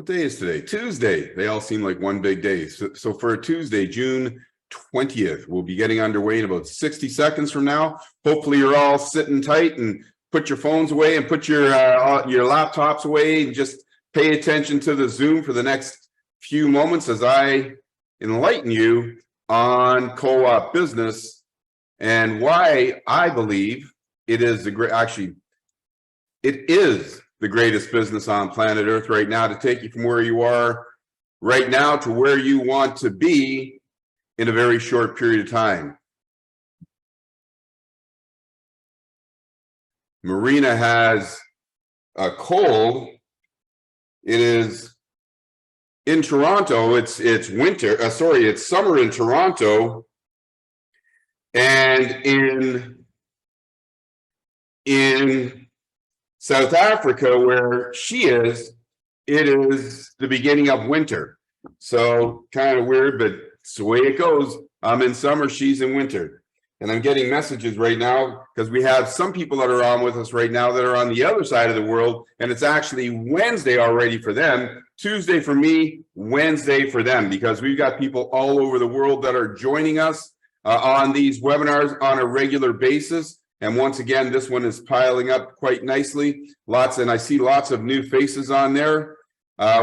What day is today? Tuesday. They all seem like one big day. So for a Tuesday, June 20th, we'll be getting underway in about 60 seconds from now. Hopefully you're all sitting tight and put your phones away and put your laptops away and just pay attention to the Zoom for the next few moments as I enlighten you on co-op business and why I believe it is it is the greatest business on planet Earth right now to take you from where you are right now to where you want to be in a very short period of time. Marina has a cold. It is in Toronto. It's winter. It's summer in Toronto, and in South Africa, where she is, it is the beginning of winter. So kind of weird, but it's the way it goes. I'm in summer, she's in winter. And I'm getting messages right now because we have some people that are on with us right now that are on the other side of the world, and it's actually Wednesday already for them, Tuesday for me, Wednesday for them, because we've got people all over the world that are joining us on these webinars on a regular basis. And once again, this one is piling up quite nicely. And I see lots of new faces on there,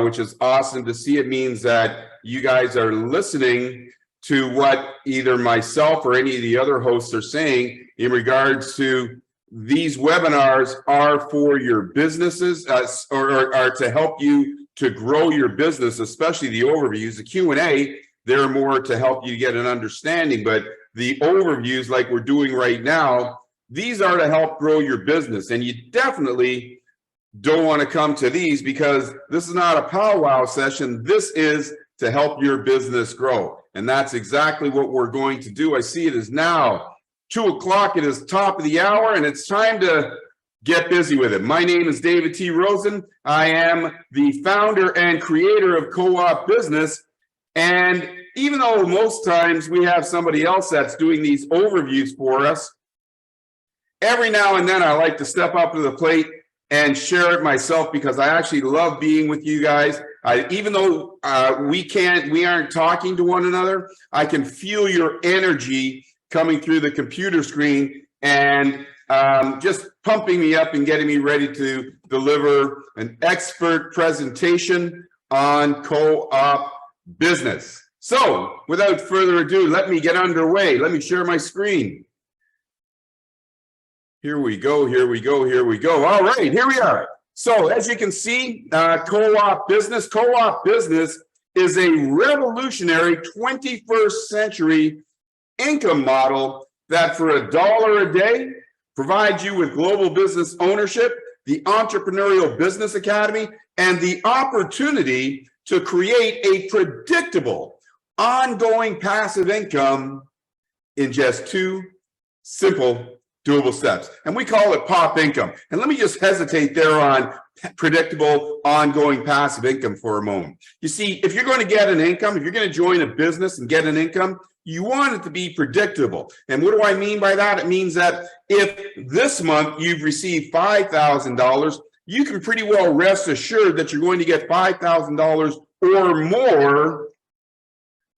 which is awesome to see. It means that you guys are listening to what either myself or any of the other hosts are saying in regards to these webinars are for your businesses or are to help you to grow your business, especially the overviews. The Q&A, they're more to help you get an understanding, but the overviews like we're doing right now, these are to help grow your business. And you definitely don't want to come to these because this is not a powwow session. This is to help your business grow. And that's exactly what we're going to do. I see it is now 2 o'clock. It is top of the hour, and it's time to get busy with it. My name is David T Rosen. I am the founder and creator of Co-op Business. And even though most times we have somebody else that's doing these overviews for us, every now and then I like to step up to the plate and share it myself because I actually love being with you guys. Even though we aren't talking to one another, I can feel your energy coming through the computer screen and just pumping me up and getting me ready to deliver an expert presentation on co-op business. So without further ado, let me get underway. Let me share my screen. Here we go, here we go, here we go. All right, here we are. So as you can see, co-op business is a revolutionary 21st century income model that for $1 a day provides you with global business ownership, the Entrepreneurial Business Academy, and the opportunity to create a predictable, ongoing passive income in just 2 simple doable steps. And we call it pop income. And let me just hesitate there on predictable, ongoing passive income for a moment. You see, if you're going to get an income, if you're going to join a business and get an income, you want it to be predictable. And what do I mean by that? It means that if this month you've received $5,000, you can pretty well rest assured that you're going to get $5,000 or more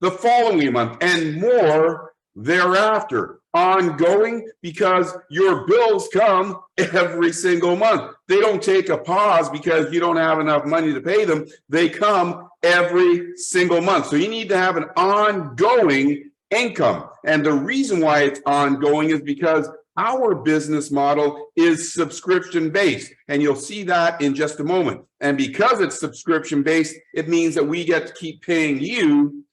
the following month and more thereafter. Ongoing, because your bills come every single month. They don't take a pause because you don't have enough money to pay them. They come every single month. So you need to have an ongoing income. And the reason why it's ongoing is because our business model is subscription based. And you'll see that in just a moment. And because it's subscription based, it means that we get to keep paying you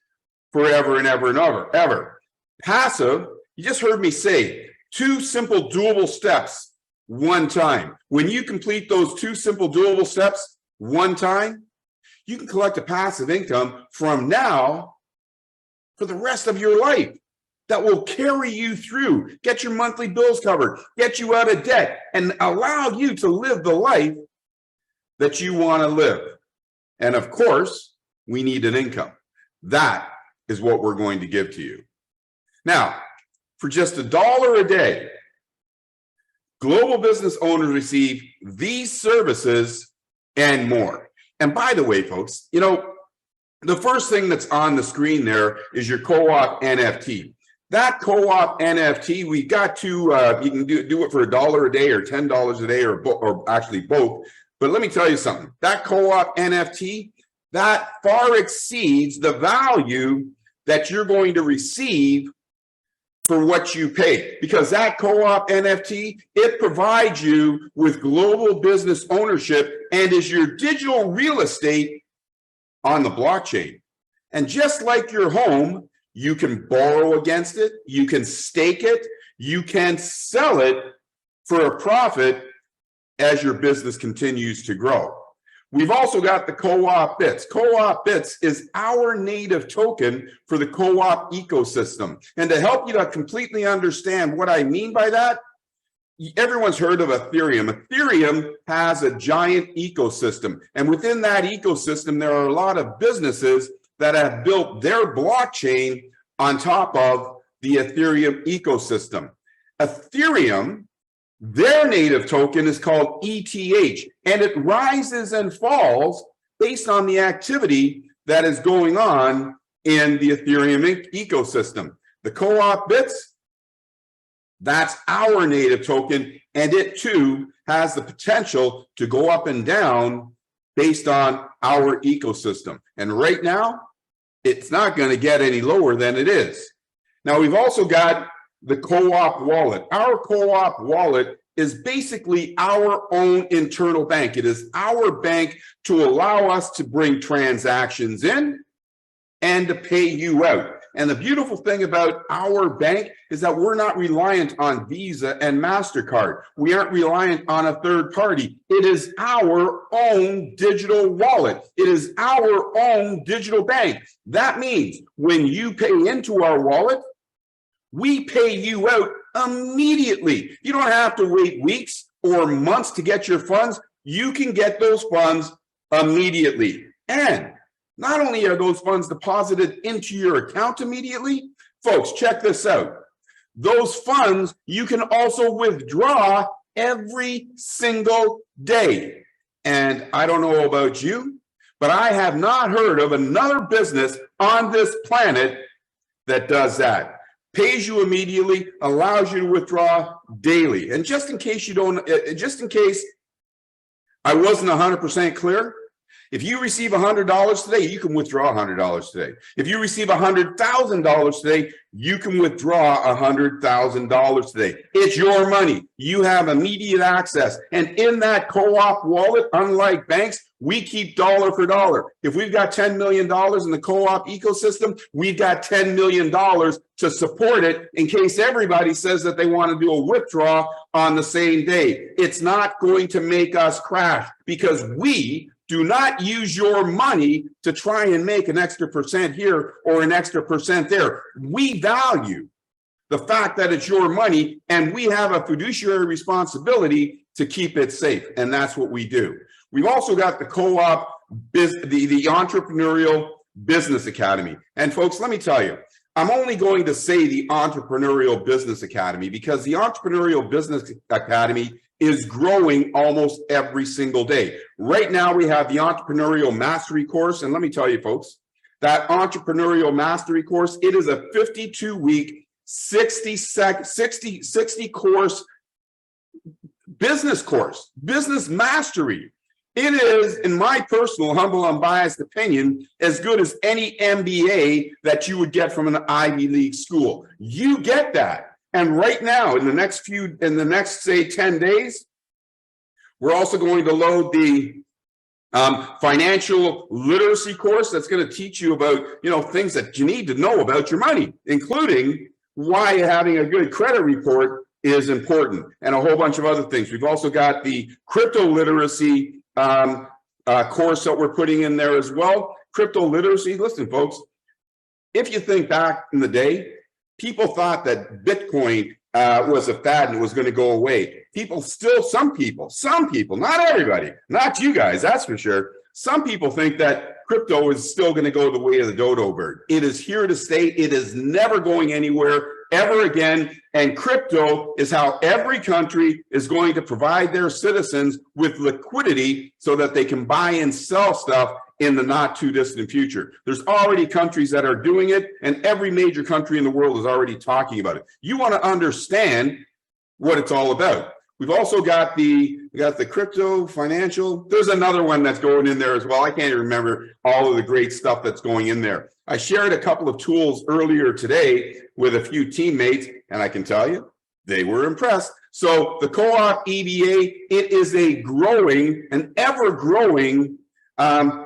forever and ever and ever. Passive, you just heard me say 2 simple doable steps one time. When you complete those 2 simple doable steps one time, you can collect a passive income from now for the rest of your life that will carry you through, get your monthly bills covered, get you out of debt, and allow you to live the life that you want to live. And of course, we need an income. That is what we're going to give to you. Now, for just $1 a day, global business owners receive these services and more. And by the way, folks, the first thing that's on the screen there is your co-op NFT. That co-op NFT, we got to, you can do it for $1 a day or $10 a day or actually both. But let me tell you something, that co-op NFT, that far exceeds the value that you're going to receive for what you pay, because that co-op NFT, it provides you with global business ownership and is your digital real estate on the blockchain. And just like your home, you can borrow against it, you can stake it, you can sell it for a profit as your business continues to grow. We've also got the co-op bits. Co-op bits is our native token for the co-op ecosystem. And to help you to completely understand what I mean by that, everyone's heard of Ethereum. Ethereum has a giant ecosystem. And within that ecosystem, there are a lot of businesses that have built their blockchain on top of the Ethereum ecosystem. Ethereum, their native token is called ETH, and it rises and falls based on the activity that is going on in the Ethereum ecosystem. The co-op bits, that's our native token, and it too has the potential to go up and down based on our ecosystem. And right now, it's not going to get any lower than it is. Now, we've also got the co-op wallet. Our co-op wallet is basically our own internal bank. It is our bank to allow us to bring transactions in and to pay you out. And the beautiful thing about our bank is that we're not reliant on Visa and MasterCard. We aren't reliant on a third party. It is our own digital wallet. It is our own digital bank. That means when you pay into our wallet, we pay you out immediately. You don't have to wait weeks or months to get your funds. You can get those funds immediately. And not only are those funds deposited into your account immediately, folks, check this out. Those funds you can also withdraw every single day. And I don't know about you, but I have not heard of another business on this planet that does that. Pays you immediately, allows you to withdraw daily. And just in case I wasn't 100% clear, if you receive $100 today, you can withdraw $100 today. If you receive $100,000 today, you can withdraw $100,000 today. It's your money. You have immediate access. And in that co-op wallet, unlike banks, we keep dollar for dollar. If we've got $10 million in the co-op ecosystem, we've got $10 million to support it in case everybody says that they want to do a withdrawal on the same day. It's not going to make us crash because we do not use your money to try and make an extra percent here or an extra percent there. We value the fact that it's your money, and we have a fiduciary responsibility to keep it safe, and that's what we do. We've also got the co-op, the Entrepreneurial Business Academy. And folks, let me tell you, I'm only going to say the Entrepreneurial Business Academy because the Entrepreneurial Business Academy is growing almost every single day. Right now, we have the Entrepreneurial Mastery course. And let me tell you, folks, that Entrepreneurial Mastery course, it is a 52-week, 60 course business mastery. It is, in my personal, humble, unbiased opinion, as good as any MBA that you would get from an Ivy League school. You get that. And right now, in the next, say, 10 days, we're also going to load the financial literacy course that's going to teach you about, things that you need to know about your money, including why having a good credit report is important and a whole bunch of other things. We've also got the crypto literacy course that we're putting in there as well. Crypto literacy, listen, folks, if you think back in the day, people thought that Bitcoin was a fad and it was going to go away. Some people, not everybody, not you guys, that's for sure. Some people think that crypto is still going to go the way of the dodo bird. It is here to stay. It is never going anywhere. ever again. And crypto is how every country is going to provide their citizens with liquidity so that they can buy and sell stuff in the not too distant future. There's already countries that are doing it, and every major country in the world is already talking about it. You want to understand what it's all about. We've also got the crypto financial. There's another one that's going in there as well. I can't remember all of the great stuff that's going in there. I shared a couple of tools earlier today with a few teammates, and I can tell you, they were impressed. So the Co-op EBA, it is a growing, an ever-growing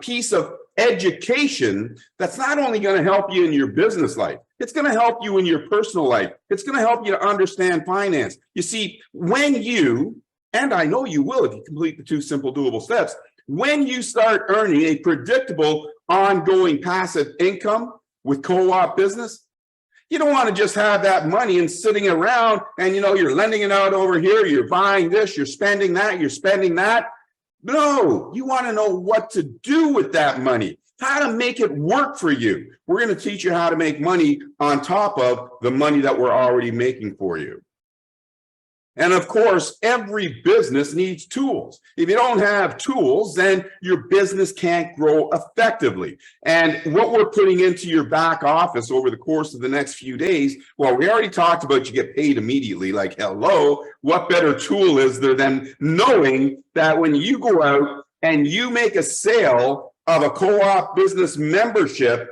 piece of education that's not only going to help you in your business life, it's going to help you in your personal life. It's going to help you to understand finance. You see, when you, and I know you will if you complete the 2 simple doable steps, when you start earning a predictable ongoing passive income with co-op business, you don't want to just have that money and sitting around and, you know, you're lending it out over here, you're buying this, you're spending that, you're spending that. No, you want to know what to do with that money, how to make it work for you. We're going to teach you how to make money on top of the money that we're already making for you. And of course, every business needs tools. If you don't have tools, then your business can't grow effectively. And what we're putting into your back office over the course of the next few days, well, we already talked about you get paid immediately, like, hello, what better tool is there than knowing that when you go out and you make a sale of a co-op business membership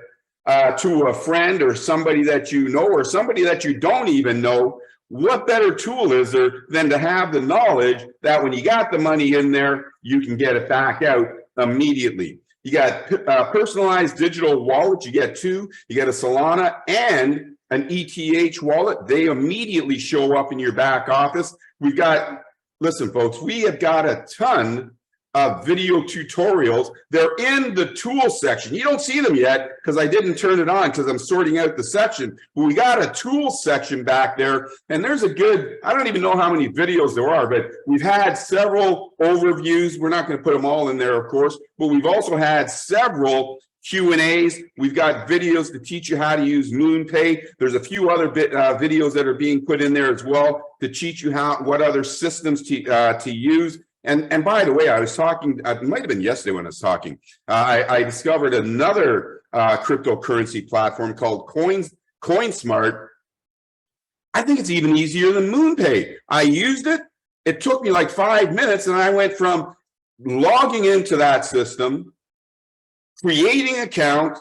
to a friend or somebody that you know or somebody that you don't even know, what better tool is there than to have the knowledge that when you got the money in there, you can get it back out immediately. You got personalized digital wallets, you get 2, you get a Solana and an ETH wallet. They immediately show up in your back office. We've got, listen folks, we have got a ton of video tutorials. They're in the tool section. You don't see them yet because I didn't turn it on because I'm sorting out the section. But we got a tool section back there, and there's a good, I don't even know how many videos there are, but we've had several overviews. We're not going to put them all in there, of course, but we've also had several Q&As. We've got videos to teach you how to use MoonPay. There's a few other videos that are being put in there as well to teach you what other systems to use. And by the way, I was talking, it might have been yesterday when I was talking, I discovered another cryptocurrency platform called CoinSmart. I think it's even easier than MoonPay. I used it. It took me like 5 minutes, and I went from logging into that system, creating an account,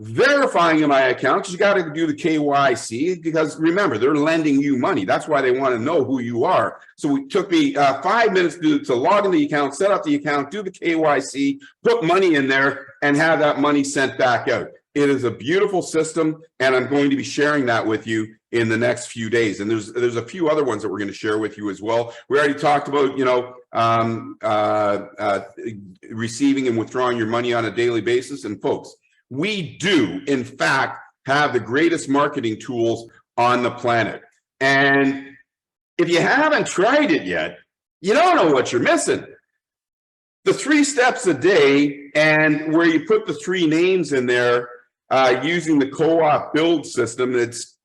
verifying my account, because you got to do the KYC, because remember, they're lending you money. That's why they want to know who you are. So it took me 5 minutes to log in the account, set up the account, do the KYC, put money in there, and have that money sent back out. It is a beautiful system, and I'm going to be sharing that with you in the next few days. And there's a few other ones that we're going to share with you as well. We already talked about, you know, receiving and withdrawing your money on a daily basis. And folks, we do, in fact, have the greatest marketing tools on the planet. And if you haven't tried it yet, you don't know what you're missing. The 3 steps a day, and where you put the 3 names in there using the co-op build system. It's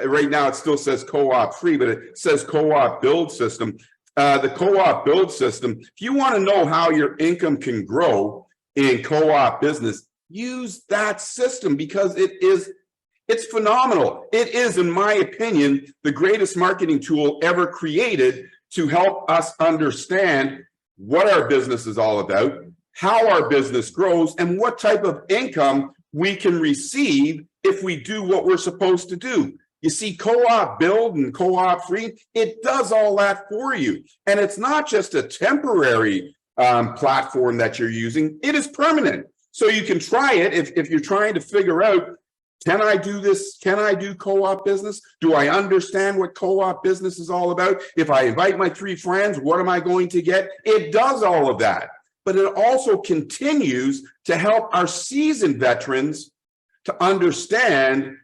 right now it still says co-op free, but it says co-op build system. The co-op build system, if you want to know how your income can grow in co-op business, use that system, because it's phenomenal. It is, in my opinion, the greatest marketing tool ever created to help us understand what our business is all about, how our business grows, and what type of income we can receive if we do what we're supposed to do. You see, co-op build and co-op free, it does all that for you. And it's not just a temporary platform that you're using, it is permanent. So you can try it if you're trying to figure out, can I do this? Can I do co-op business? Do I understand what co-op business is all about? If I invite my 3 friends, what am I going to get? It does all of that. But it also continues to help our seasoned veterans to understand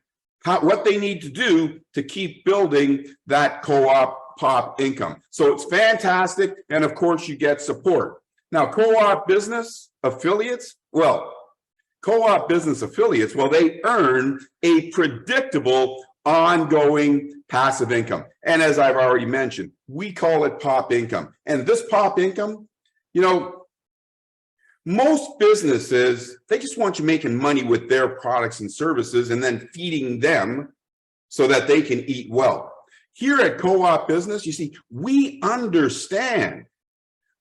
what they need to do to keep building that co-op income. So it's fantastic. And of course, you get support. Now, co-op business affiliates, well, co-op business affiliates, well, they earn a predictable ongoing passive income. And as I've already mentioned, we call it pop income. And this pop income, most businesses, they just want you making money with their products and services and then feeding them so that they can eat well. Here at Co-op Business, you see, we understand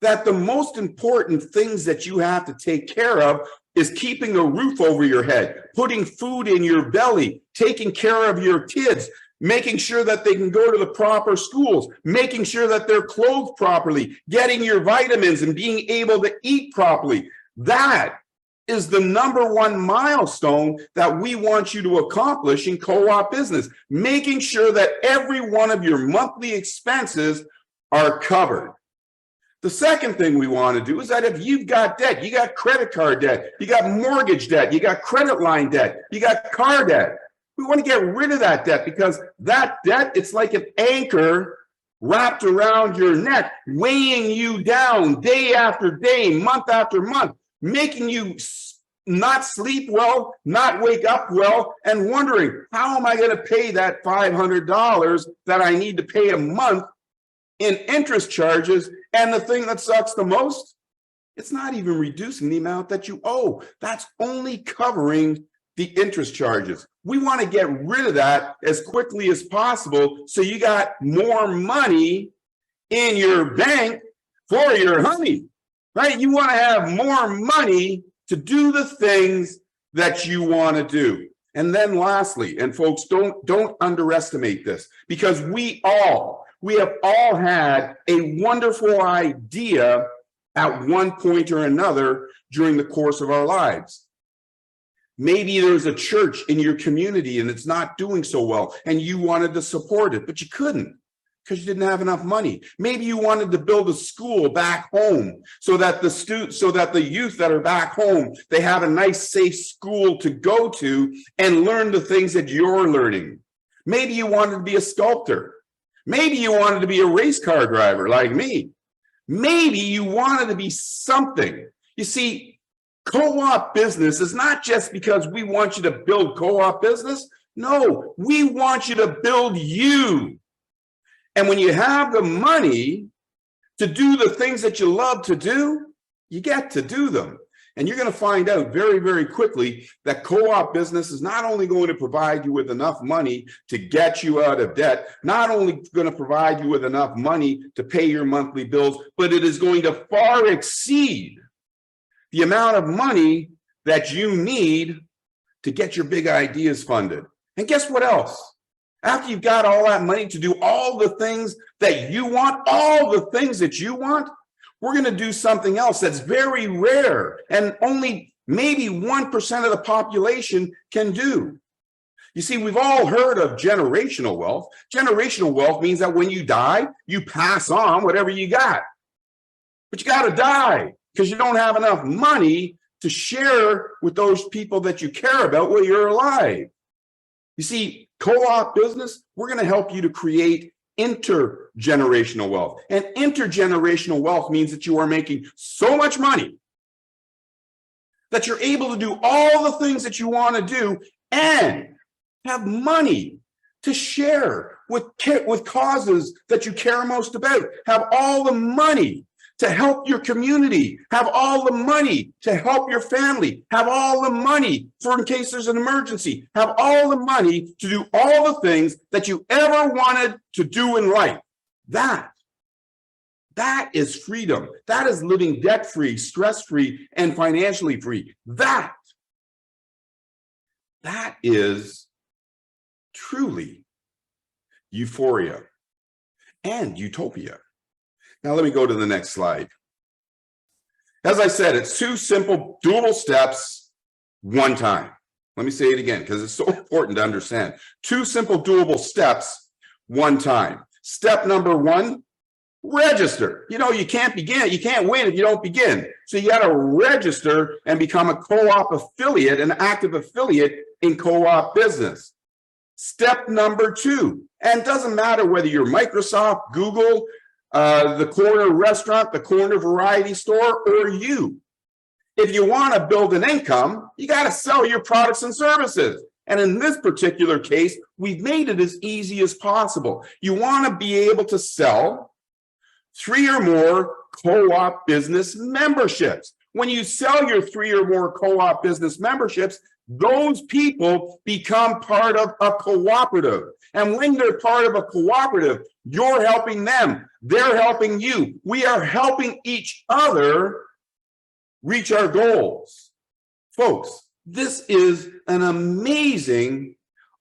that the most important things that you have to take care of is keeping a roof over your head, putting food in your belly, taking care of your kids, making sure that they can go to the proper schools, making sure that they're clothed properly, getting your vitamins and being able to eat properly. That is the number one milestone that we want you to accomplish in Co-op Business, making sure that every one of your monthly expenses are covered. The second thing we want to do is that if you've got debt, you got credit card debt, you got mortgage debt, you got credit line debt, you got car debt, we want to get rid of that debt, because that debt, it's like an anchor wrapped around your neck, weighing you down day after day, month after month, making you not sleep well, not wake up well, and wondering, how am I going to pay that $500 that I need to pay a month in interest charges? And the thing that sucks the most, it's not even reducing the amount that you owe. That's only covering the interest charges. We want to get rid of that as quickly as possible so you got more money in your bank for your honey, right? You want to have more money to do the things that you want to do. And then lastly, and folks, don't underestimate this, because we have all had a wonderful idea at one point or another during the course of our lives. Maybe there's a church in your community and it's not doing so well and you wanted to support it, but you couldn't because you didn't have enough money. Maybe you wanted to build a school back home so that the youth that are back home, they have a nice, safe school to go to and learn the things that you're learning. Maybe you wanted to be a sculptor. Maybe you wanted to be a race car driver like me. Maybe you wanted to be something. You see, Co-op Business is not just because we want you to build Co-op Business. No, we want you to build you. And when you have the money to do the things that you love to do, you get to do them. And you're going to find out very, very quickly that Co-op Business is not only going to provide you with enough money to get you out of debt, not only going to provide you with enough money to pay your monthly bills, but it is going to far exceed the amount of money that you need to get your big ideas funded. And guess what else? After you've got all that money to do all the things that you want, we're going to do something else that's very rare and only maybe 1% of the population can do. You see, we've all heard of generational wealth. Generational wealth means that when you die, you pass on whatever you got. But you got to die because you don't have enough money to share with those people that you care about while you're alive. You see, Co-op Business, we're going to help you to create intergenerational wealth. And intergenerational wealth means that you are making so much money that you're able to do all the things that you want to do and have money to share with causes that you care most about. Have all the money to help your community, have all the money to help your family, have all the money for in case there's an emergency, have all the money to do all the things that you ever wanted to do in life. That is freedom. That is living debt-free, stress-free, and financially free. That is truly euphoria and utopia. Now, let me go to the next slide. As I said, it's 2 simple, doable steps, one time. Let me say it again, because it's so important to understand. 2 simple, doable steps, one time. Step number 1, register. You can't begin. You can't win if you don't begin. So you got to register and become a Co-op affiliate, an active affiliate in Co-op Business. Step number 2, and it doesn't matter whether you're Microsoft, Google, the corner restaurant, the corner variety store, or you. If you want to build an income, you got to sell your products and services. And in this particular case, we've made it as easy as possible. You want to be able to sell 3 or more co-op business memberships. When you sell your 3 or more co-op business memberships, those people become part of a cooperative. And when they're part of a cooperative, you're helping them. They're helping you. We are helping each other reach our goals. Folks, this is an amazing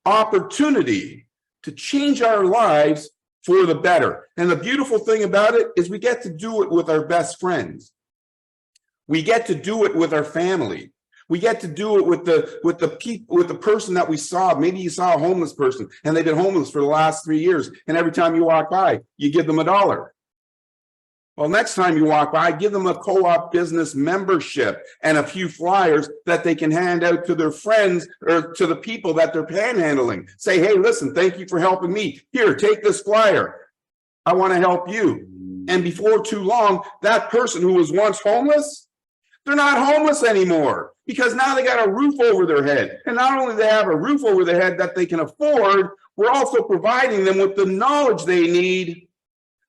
opportunity to change our lives for the better. And the beautiful thing about it is we get to do it with our best friends. We get to do it with our family. We get to do it with the person that we saw. Maybe you saw a homeless person and they've been homeless for the last 3 years. And every time you walk by, you give them $1. Well, next time you walk by, give them a co-op business membership and a few flyers that they can hand out to their friends or to the people that they're panhandling. Say, hey, listen, thank you for helping me. Here, take this flyer. I want to help you. And before too long, that person who was once homeless, they're not homeless anymore because now they got a roof over their head. And not only do they have a roof over their head that they can afford, we're also providing them with the knowledge they need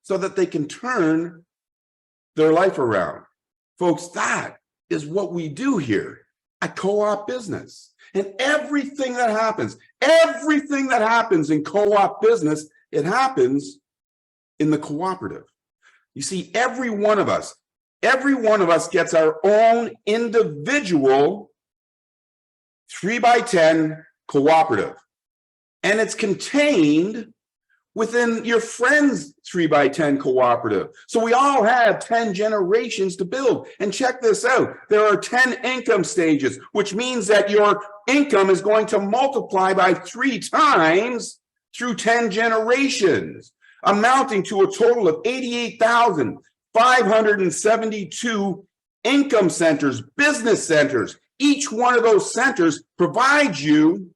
so that they can turn their life around. Folks, that is what we do here at Co-op Business. And everything that happens in co-op business, it happens in the cooperative. You see, every one of us gets our own individual 3x10 cooperative. And it's contained within your friend's 3x10 cooperative. So we all have 10 generations to build. And check this out. There are 10 income stages, which means that your income is going to multiply by 3 times through 10 generations, amounting to a total of 88,572 income centers, business centers. Each one of those centers provides you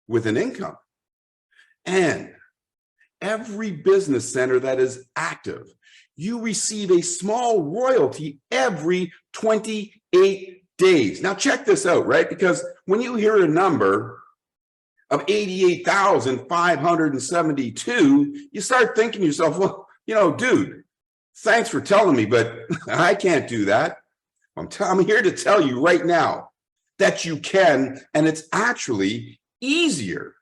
with an income. And every business center that is active, you receive a small royalty every 28 days. Now check this out, right? Because when you hear a number of 88,572, you start thinking to yourself, well, dude, thanks for telling me, but I can't do that. I'm here to tell you right now that you can, and it's actually easier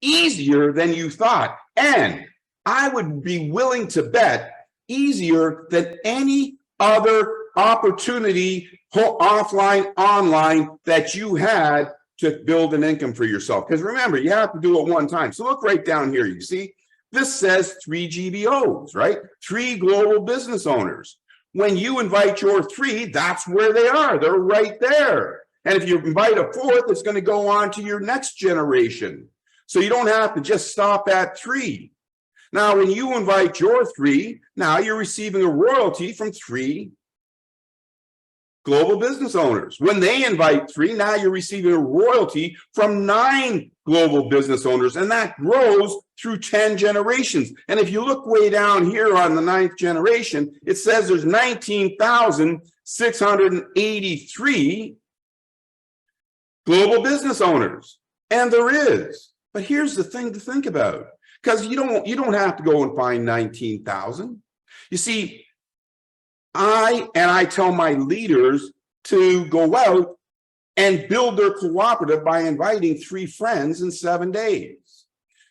than you thought. And I would be willing to bet easier than any other opportunity, offline, online, that you had to build an income for yourself. Because remember, you have to do it one time. So look right down here. You see, this says 3 GBOs, right? 3 global business owners. When you invite your 3, that's where they are. They're right there. And if you invite a 4th, it's going to go on to your next generation. So you don't have to just stop at 3. Now, when you invite your 3, now you're receiving a royalty from 3 global business owners. When they invite 3, now you're receiving a royalty from 9 global business owners, and that grows through 10 generations. And if you look way down here on the 9th generation, it says there's 19,683 global business owners. And there is. But here's the thing to think about, because you don't have to go and find 19,000. You see, I tell my leaders to go out and build their cooperative by inviting 3 friends in 7 days.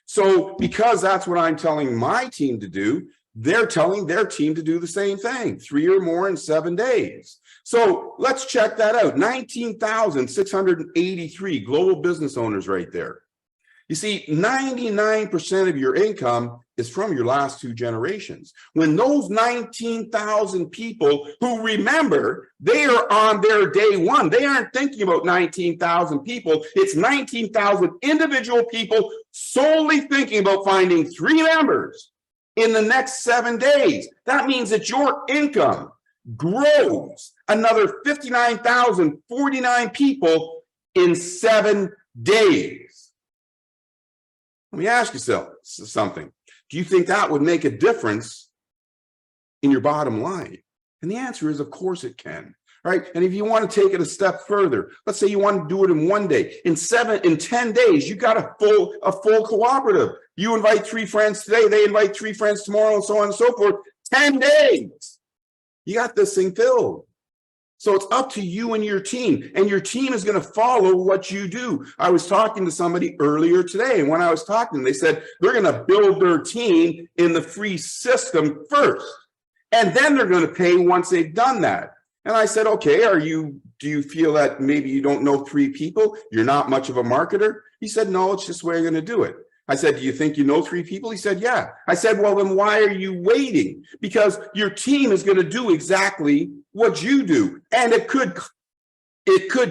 So because that's what I'm telling my team to do, they're telling their team to do the same thing, 3 or more in 7 days. So let's check that out. 19,683 global business owners right there. You see, 99% of your income is from your last 2 generations. When those 19,000 people who, remember, they are on their day 1, they aren't thinking about 19,000 people. It's 19,000 individual people solely thinking about finding 3 members in the next 7 days. That means that your income grows another 59,049 people in 7 days. Let me ask you something. Do you think that would make a difference in your bottom line? And the answer is, of course it can. right? And if you want to take it a step further, let's say you want to do it in 1 day, in 10 days, you got a full cooperative. You invite 3 friends today, they invite 3 friends tomorrow, and so on and so forth. 10 days, you got this thing filled. So it's up to you and your team, and your team is going to follow what you do. I was talking to somebody earlier today, and when I was talking to them, they said they're going to build their team in the free system first, and then they're going to pay once they've done that. And I said, okay, do you feel that maybe you don't know 3 people? You're not much of a marketer? He said, no, it's just the way I'm going to do it. I said, do you think you know 3 people? He said, yeah. I said, well, then why are you waiting? Because your team is going to do exactly what you do. And it could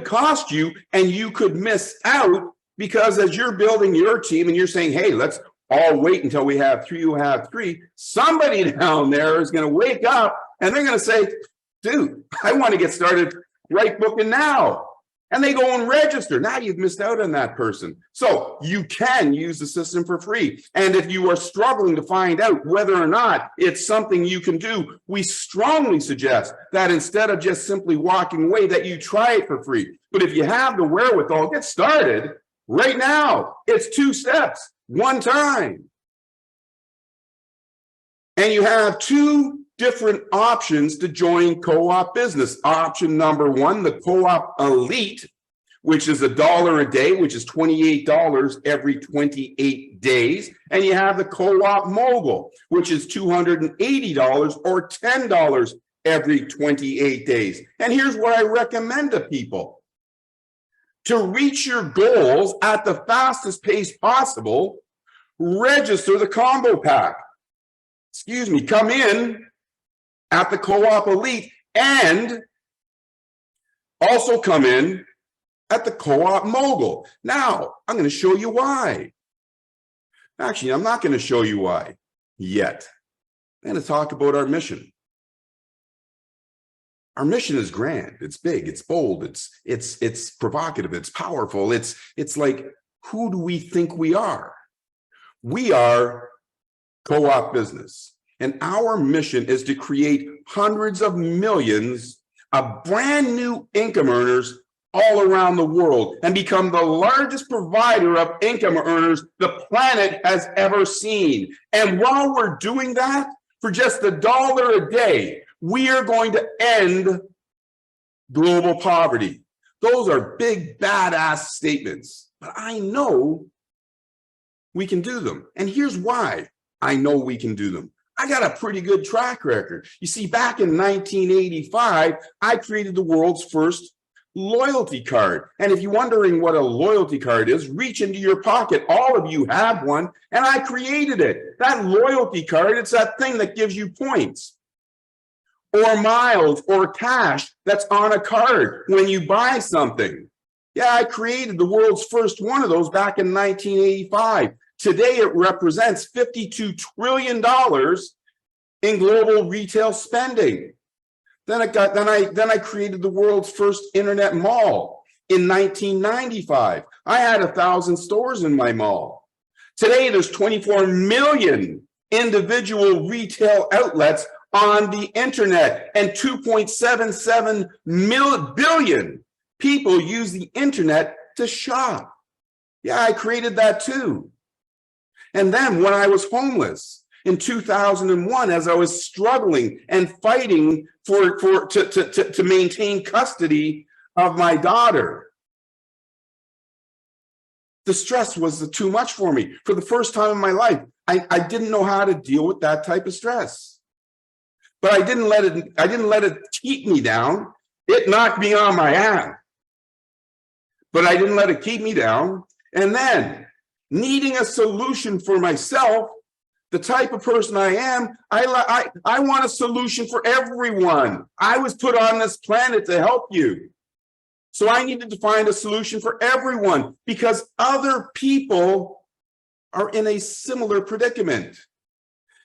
cost you, and you could miss out, because as you're building your team and you're saying, hey, let's all wait until we have 3 who have 3, somebody down there is going to wake up and they're going to say, dude, I want to get started right booking now. And they go and register. Now you've missed out on that person. So you can use the system for free. And if you are struggling to find out whether or not it's something you can do, we strongly suggest that instead of just simply walking away, that you try it for free. But if you have the wherewithal, get started right now. It's 2 steps, 1 time. And you have 2 different options to join Co-op Business. Option number 1, the Co-op Elite, which is $1 a day, which is $28 every 28 days. And you have the Co-op Mogul, which is $280 or $10 every 28 days. And here's what I recommend to people. To reach your goals at the fastest pace possible, register the combo pack. Come in at the Co-op Elite, and also come in at the Co-op Mogul. Now, I'm going to show you why. Actually, I'm not going to show you why yet. I'm going to talk about our mission. Our mission is grand. It's big. It's bold. It's provocative. It's powerful. It's like, who do we think we are? We are Co-op Business. And our mission is to create hundreds of millions of brand new income earners all around the world and become the largest provider of income earners the planet has ever seen. And while we're doing that, for just $1 a day, we are going to end global poverty. Those are big, badass statements, but I know we can do them. And here's why I know we can do them. I got a pretty good track record. You see, back in 1985, I created the world's first loyalty card. And if you're wondering what a loyalty card is, reach into your pocket. All of you have one, and I created it. That loyalty card, it's that thing that gives you points or miles or cash that's on a card when you buy something. Yeah, I created the world's first one of those back in 1985. Today, it represents $52 trillion in global retail spending. Then I created the world's first internet mall in 1995. I had 1,000 stores in my mall. Today, there's 24 million individual retail outlets on the internet, and 2.77 billion people use the internet to shop. Yeah, I created that too. And then when I was homeless in 2001, as I was struggling and fighting to maintain custody of my daughter, the stress was too much for me. For the first time in my life, I didn't know how to deal with that type of stress. But I didn't let it keep me down. It knocked me on my ass. But I didn't let it keep me down. And then, needing a solution for myself, the type of person I am, I want a solution for everyone. I was put on this planet to help you. So I needed to find a solution for everyone because other people are in a similar predicament.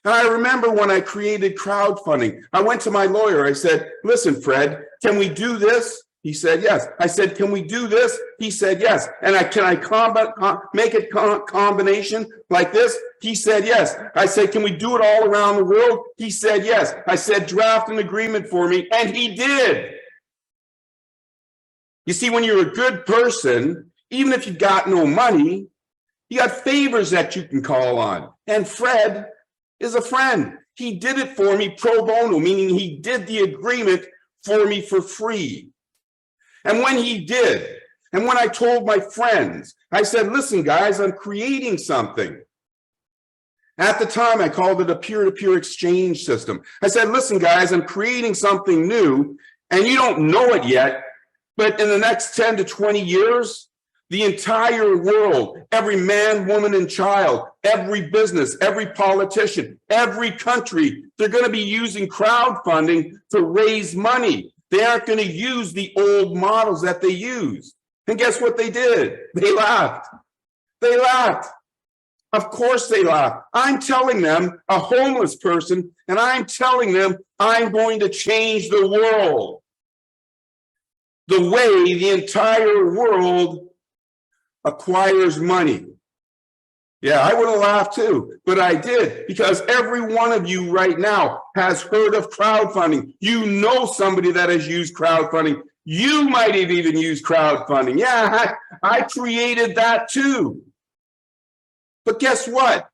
And I remember when I created crowdfunding, I went to my lawyer. I said, listen, Fred, can we do this? He said, yes. I said, can we do this? He said, yes. And can I make it combination like this? He said, yes. I said, can we do it all around the world? He said, yes. I said, draft an agreement for me. And he did. You see, when you're a good person, even if you got no money, you got favors that you can call on. And Fred is a friend. He did it for me pro bono, meaning he did the agreement for me for free. And when he did, and when I told my friends, I said, listen, guys, I'm creating something. At the time, I called it a peer-to-peer exchange system. I said, listen, guys, I'm creating something new, and you don't know it yet, but in the next 10 to 20 years, the entire world, every man, woman, and child, every business, every politician, every country, they're going to be using crowdfunding to raise money. They aren't going to use the old models that they use. And guess what they did? They laughed. They laughed. Of course they laughed. I'm telling them, a homeless person, and I'm telling them I'm going to change the world. The way the entire world acquires money. Yeah, I would have laughed too, but I did, because every one of you right now has heard of crowdfunding. You know somebody that has used crowdfunding. You might have even used crowdfunding. Yeah, I created that too. But guess what?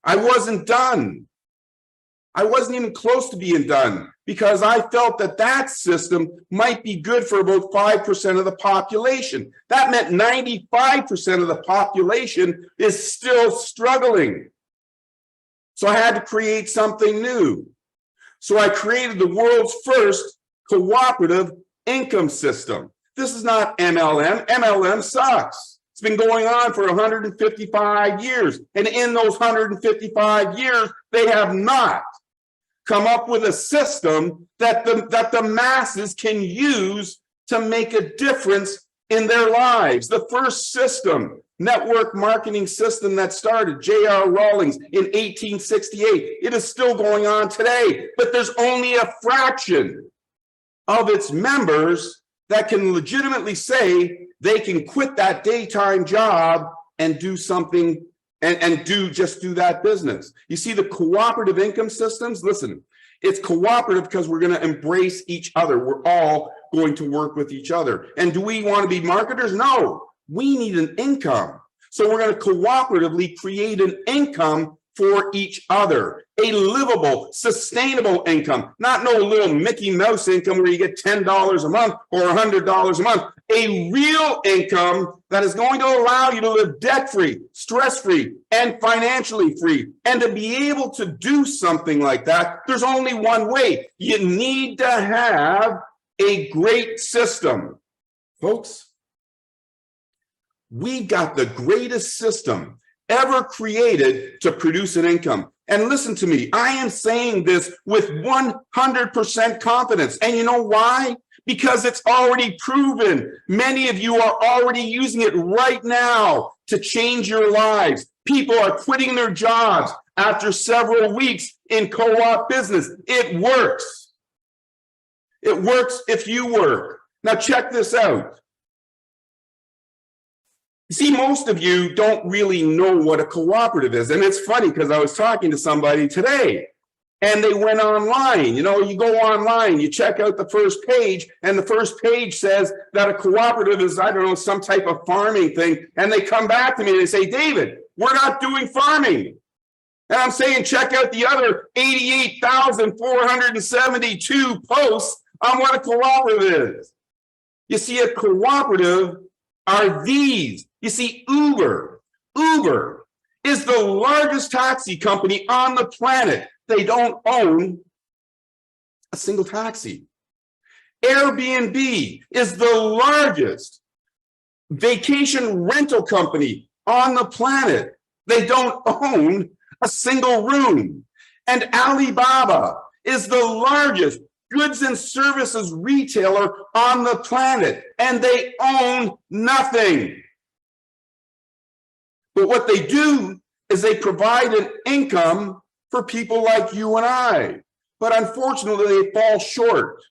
I wasn't done. I wasn't even close to being done, because I felt that that system might be good for about 5% of the population. That meant 95% of the population is still struggling. So I had to create something new. So I created the world's first cooperative income system. This is not MLM. MLM sucks. It's been going on for 155 years. And in those 155 years, they have not come up with a system that the masses can use to make a difference in their lives. The first system, network marketing system that started, J.R. Rawlings in 1868, it is still going on today, but there's only a fraction of its members that can legitimately say they can quit that daytime job and do something and do that business. You see, the cooperative income systems, listen, it's cooperative because we're going to embrace each other. We're all going to work with each other. And do we want to be marketers? No, we need an income. So we're going to cooperatively create an income for each other, a livable, sustainable income, not no little Mickey Mouse income where you get $10 a month or $100 a month, a real income that is going to allow you to live debt-free, stress-free, and financially free. And to be able to do something like that, there's only one way. You need to have a great system. Folks, we've got the greatest system ever created to produce an income. And listen to me, I am saying this with 100% confidence. And you know why? Because it's already proven. Many of you are already using it right now to change your lives. People are quitting their jobs after several weeks in co-op business. It works. It works if you work. Now check this out. See, most of you don't really know what a cooperative is. And it's funny because I was talking to somebody today and they went online. You know, you go online, you check out the first page, and the first page says that a cooperative is, I don't know, some type of farming thing. And they come back to me and they say, David, we're not doing farming. And I'm saying, check out the other 88,472 posts on what a cooperative is. You see, a cooperative are these. You see, Uber is the largest taxi company on the planet. They don't own a single taxi. Airbnb is the largest vacation rental company on the planet. They don't own a single room. And Alibaba is the largest goods and services retailer on the planet, and they own nothing. But what they do is they provide an income for people like you and I. But unfortunately, they fall short.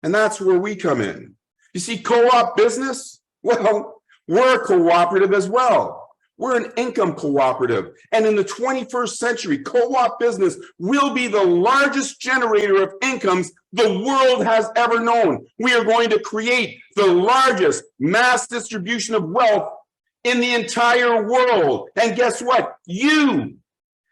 And that's where we come in. You see, co-op business, well, we're a cooperative as well. We're an income cooperative. And in the 21st century, co-op business will be the largest generator of incomes the world has ever known. We are going to create the largest mass distribution of wealth in the entire world. And guess what? You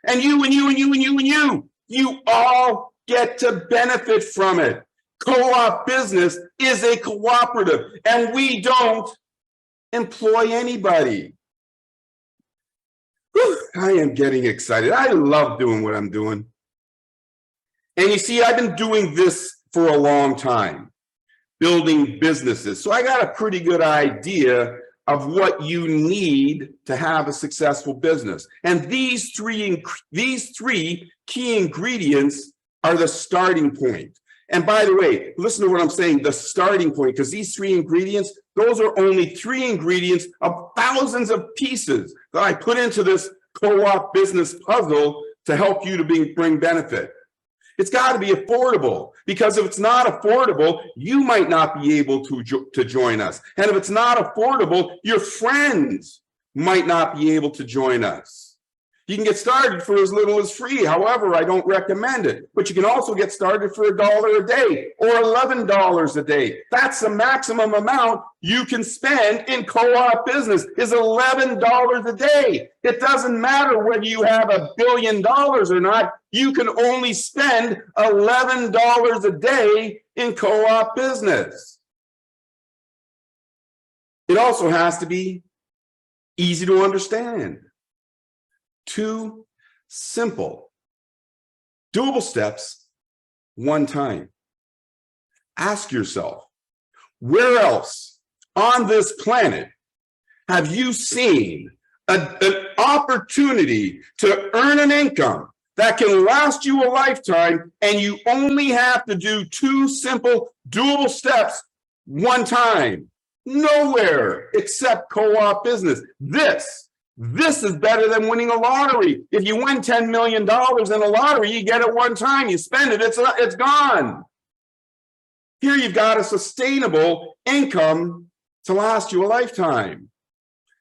and you and you and you and you and you all get to benefit from it. Co-op business is a cooperative, and we don't employ anybody. I am getting excited. I love doing what I'm doing. And you see, I've been doing this for a long time, building businesses. So I got a pretty good idea of what you need to have a successful business. And these three key ingredients are the starting point. And by the way, listen to what I'm saying, the starting point, because these three ingredients, those are only three ingredients of thousands of pieces that I put into this co-op business puzzle to help you to bring benefit. It's got to be affordable, because if it's not affordable, you might not be able to join us. And if it's not affordable, your friends might not be able to join us. You can get started for as little as free. However, I don't recommend it. But you can also get started for $1 a day or $11 a day. That's the maximum amount you can spend in co-op business, is $11 a day. It doesn't matter whether you have $1 billion or not. You can only spend $11 a day in co-op business. It also has to be easy to understand. 2 simple, doable steps, one time. Ask yourself, where else on this planet have you seen an opportunity to earn an income that can last you a lifetime, and you only have to do 2 simple, doable steps one time? Nowhere except co-op business. This is better than winning a lottery. If you win $10 million in a lottery, you get it one time, you spend it, it's gone. Here you've got a sustainable income to last you a lifetime.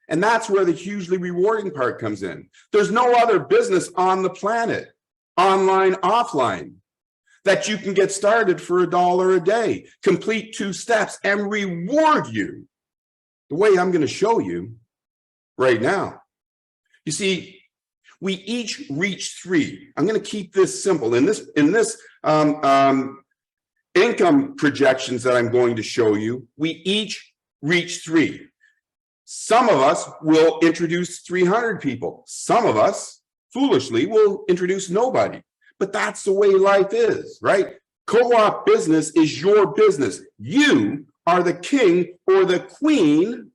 And that's where the hugely rewarding part comes in. There's no other business on the planet, online, offline, that you can get started for $1 a day, complete 2 steps, and reward you the way I'm going to show you right now. You see, we each reach 3. I'm going to keep this simple. In this income projections that I'm going to show you, we each reach 3. Some of us will introduce 300 people. Some of us, foolishly, will introduce nobody. But that's the way life is, right? Co-op business is your business. You are the king or the queen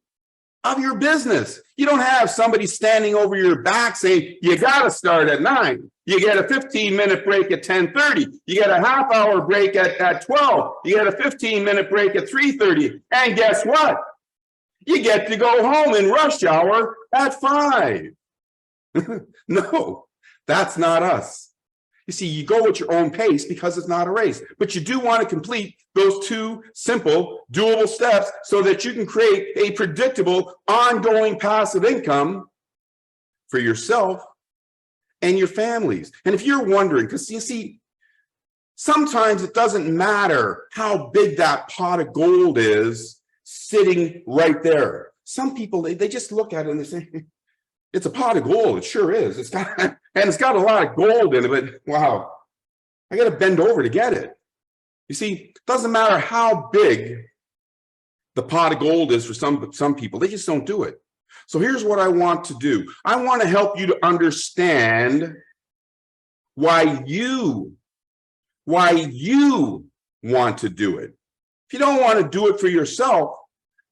of your business. You don't have somebody standing over your back saying, you got to start at 9. You get a 15-minute break at 10:30. You get a half-hour break at 12. You get a 15-minute break at 3:30. And guess what? You get to go home in rush hour at 5. No, that's not us. You see, you go at your own pace because it's not a race, but you do want to complete those 2 simple, doable steps so that you can create a predictable, ongoing passive income for yourself and your families. And if you're wondering, because you see, sometimes it doesn't matter how big that pot of gold is sitting right there. Some people, they just look at it and they say, it's a pot of gold. It sure is. It's got a lot of gold in it, but wow, I got to bend over to get it. You see, it doesn't matter how big the pot of gold is for some people. They just don't do it. So here's what I want to do. I want to help you to understand why you want to do it. If you don't want to do it for yourself,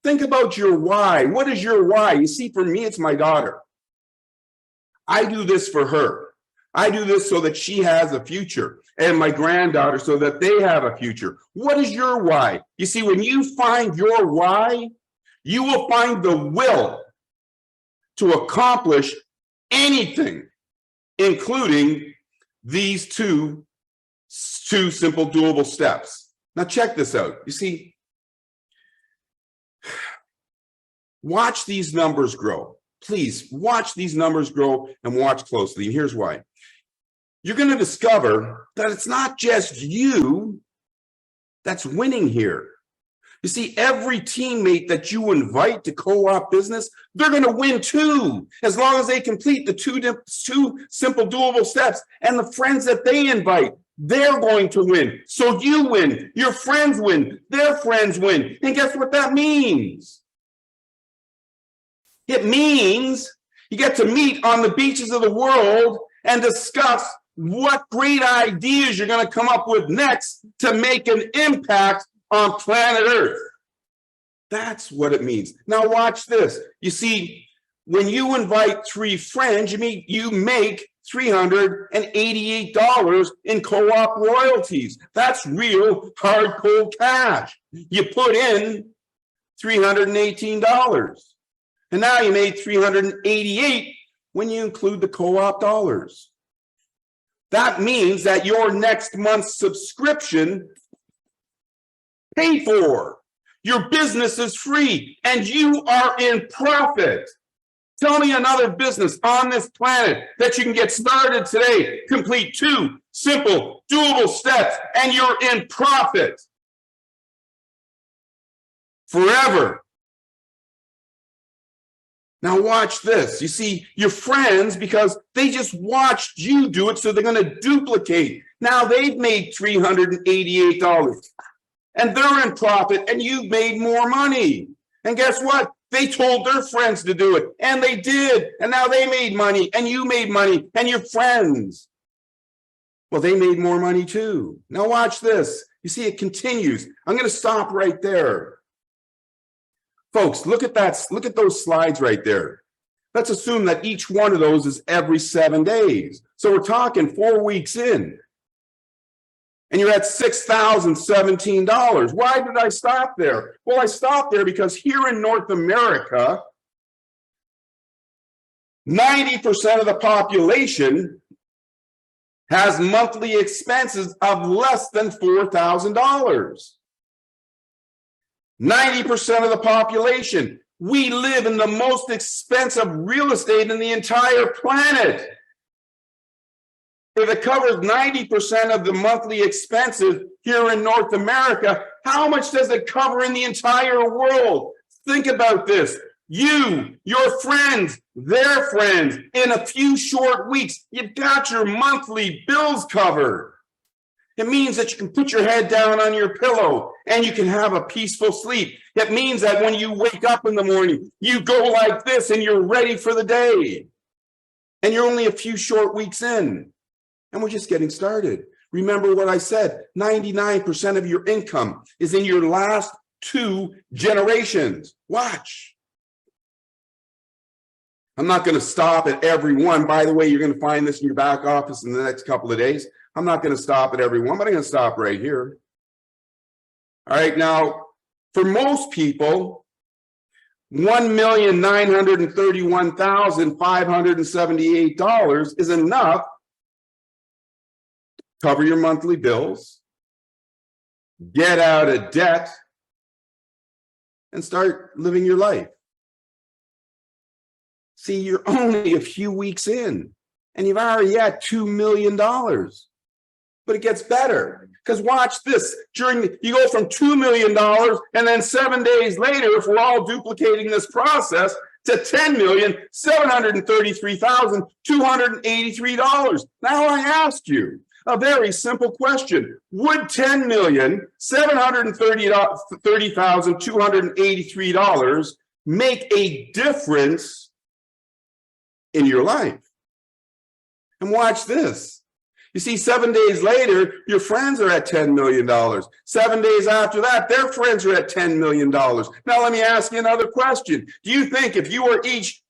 think about your why. What is your why? You see, for me, it's my daughter. I do this for her. I do this so that she has a future, and my granddaughter so that they have a future. What is your why? You see, when you find your why, you will find the will to accomplish anything, including these two simple doable steps. Now check this out. You see, watch these numbers grow. please watch these numbers grow and watch closely. And here's why. You're going to discover that it's not just you that's winning here. You see, every teammate that you invite to co-op business, they're going to win too, as long as they complete the two simple doable steps. And the friends that they invite, they're going to win. So you win, your friends win, their friends win. And guess what that means? It means you get to meet on the beaches of the world and discuss what great ideas you're going to come up with next to make an impact on planet Earth. That's what it means. Now watch this. You see, when you invite 3 friends, you make $388 in co-op royalties. That's real hard cold cash. You put in $318. And now you made $388 when you include the co-op dollars. That means that your next month's subscription paid for. Your business is free and you are in profit. Tell me another business on this planet that you can get started today, complete 2 simple, doable steps, and you're in profit forever. Now watch this. You see, your friends, because they just watched you do it, so they're going to duplicate. Now they've made $388. And they're in profit, and you've made more money. And guess what? They told their friends to do it, and they did. And now they made money, and you made money, and your friends, well, they made more money too. Now watch this. You see, it continues. I'm going to stop right there. Folks, look at that. Look at those slides right there. Let's assume that each one of those is every 7 days. So we're talking 4 weeks in. And you're at $6,017. Why did I stop there? Well, I stopped there because here in North America, 90% of the population has monthly expenses of less than $4,000. 90% of the population. We live in the most expensive real estate in the entire planet. If it covers 90% of the monthly expenses here in North America, how much does it cover in the entire world? Think about this. You, your friends, their friends, in a few short weeks, you've got your monthly bills covered. It means that you can put your head down on your pillow and you can have a peaceful sleep. It means that when you wake up in the morning, you go like this and you're ready for the day. And you're only a few short weeks in. And we're just getting started. Remember what I said, 99% of your income is in your last 2 generations. Watch. I'm not going to stop at every one. By the way, you're going to find this in your back office in the next couple of days. I'm not going to stop at every one, but I'm going to stop right here. All right, now, for most people, $1,931,578 is enough to cover your monthly bills, get out of debt, and start living your life. See, you're only a few weeks in, and you've already had $2 million. But it gets better, because watch this. You go from $2 million, and then 7 days later, if we're all duplicating this process, to $10,733,283. Now I ask you a very simple question. Would $10,730,283 make a difference in your life? And watch this. You see, 7 days later, your friends are at $10 million. 7 days after that, their friends are at $10 million. Now, let me ask you another question. Do you think if you've each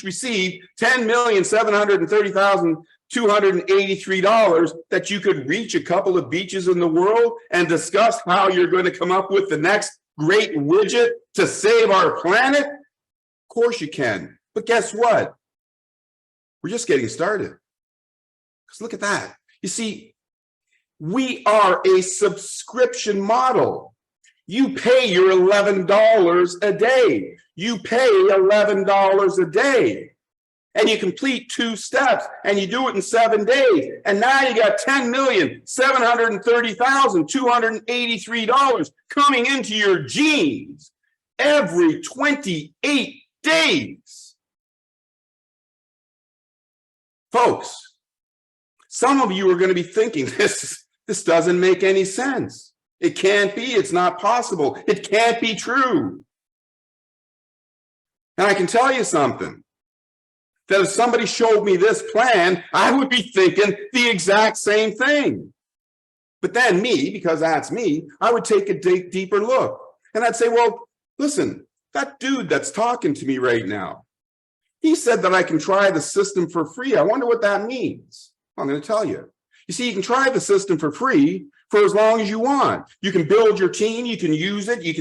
received $10,730,283, that you could reach a couple of beaches in the world and discuss how you're going to come up with the next great widget to save our planet? Of course you can. But guess what? We're just getting started. Because look at that. You see, we are a subscription model. You pay your $11 a day. You pay $11 a day. And you complete 2 steps and you do it in 7 days. And now you got $10,730,283 coming into your jeans every 28 days. Folks, some of you are going to be thinking, this doesn't make any sense. It can't be. It's not possible. It can't be true. And I can tell you something. That if somebody showed me this plan, I would be thinking the exact same thing. But then me, because that's me, I would take a deeper look. And I'd say, well, listen, that dude that's talking to me right now, he said that I can try the system for free. I wonder what that means. I'm going to tell you. You see, you can try the system for free for as long as you want. You can build your team, you can use it, you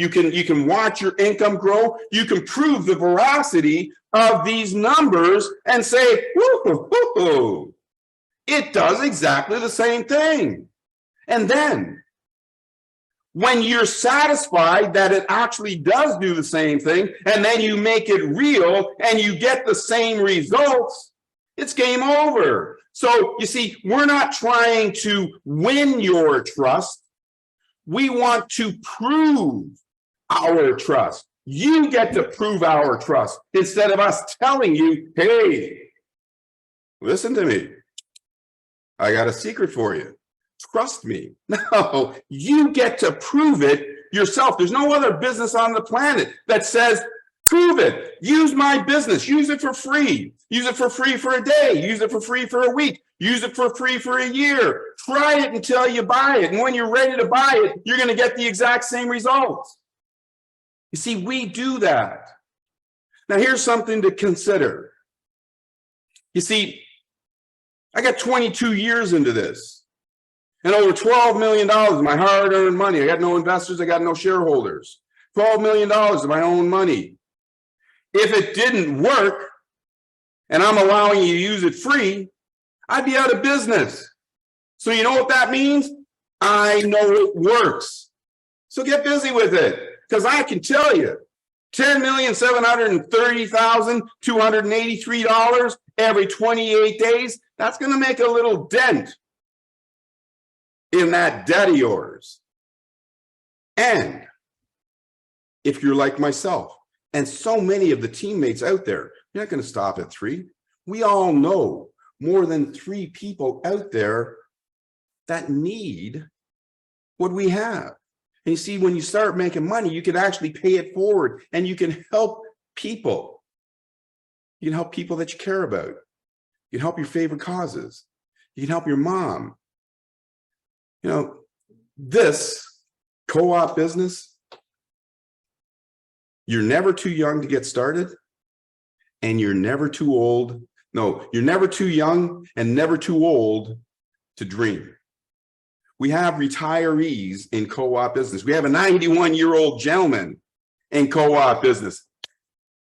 can watch your income grow, you can prove the veracity of these numbers and say, whoa, it does exactly the same thing. And then when you're satisfied that it actually does do the same thing, and then you make it real and you get the same results, it's game over. So you see, we're not trying to win your trust. We want to prove our trust. You get to prove our trust instead of us telling you, hey, listen to me. I got a secret for you. Trust me. No, you get to prove it yourself. There's no other business on the planet that says, prove it. Use my business. Use it for free. Use it for free for a day. Use it for free for a week. Use it for free for a year. Try it until you buy it. And when you're ready to buy it, you're going to get the exact same results. You see, we do that. Now, here's something to consider. You see, I got 22 years into this and over $12 million of my hard-earned money. I got no investors. I got no shareholders. $12 million of my own money. If it didn't work and I'm allowing you to use it free, I'd be out of business. So you know what that means? I know it works. So get busy with it. Because I can tell you, $10,730,283 every 28 days, that's going to make a little dent in that debt of yours. And if you're like myself, and so many of the teammates out there, you're not going to stop at 3. We all know more than 3 people out there that need what we have. And you see, when you start making money, you can actually pay it forward and you can help people. You can help people that you care about. You can help your favorite causes. You can help your mom. You know, this co-op business, you're never too young to get started and you're never too old. No, you're never too young and never too old to dream. We have retirees in co-op business. We have a 91-year-old gentleman in co-op business.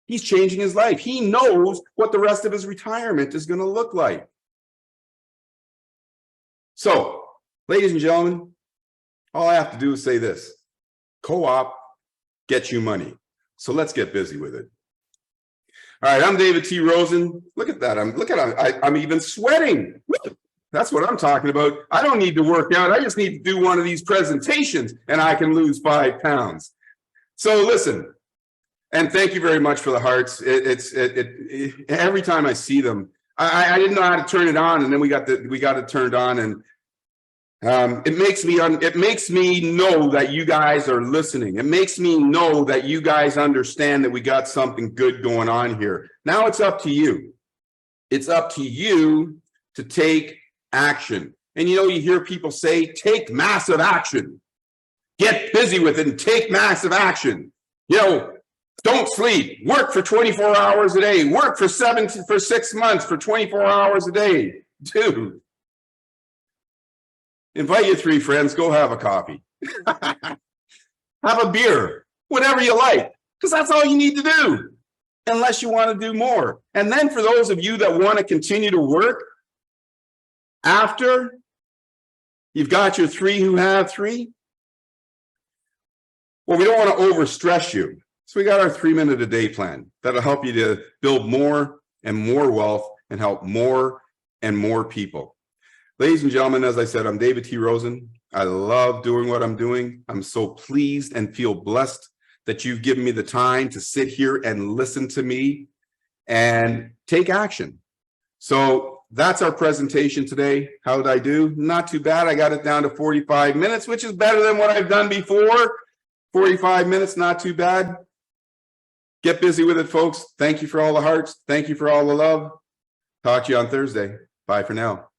He's changing his life. He knows what the rest of his retirement is going to look like. So, ladies and gentlemen, all I have to do is say this. Co-op gets you money. So let's get busy with it. All right, I'm David T Rosen. Look at that. I'm even sweating. That's what I'm talking about. I don't need to work out. I just need to do one of these presentations and I can lose 5 pounds. So listen, and thank you very much for the hearts. Every time I see them, I didn't know how to turn it on, and then we got it turned on, and it makes me know that you guys are listening. It makes me know that you guys understand that we got something good going on here. Now it's up to you. It's up to you to take action. And you know, you hear people say, take massive action. Get busy with it and take massive action. You know, don't sleep. Work for 24 hours a day. Work for 6 months for 24 hours a day. Dude, invite your 3 friends. Go have a coffee. Have a beer. Whatever you like. Because that's all you need to do. Unless you want to do more. And then for those of you that want to continue to work, after you've got your 3 who have 3, Well, we don't want to overstress you. So we got our 3-minute a day plan that'll help you to build more and more wealth and help more and more people. Ladies and gentlemen, as I said, I'm David T Rosen. I love doing what I'm doing. I'm so pleased and feel blessed that you've given me the time to sit here and listen to me and take action. So that's our presentation today. How did I do? Not too bad. I got it down to 45 minutes, which is better than what I've done before. 45 minutes, not too bad. Get busy with it, folks. Thank you for all the hearts. Thank you for all the love. Talk to you on Thursday. Bye for now.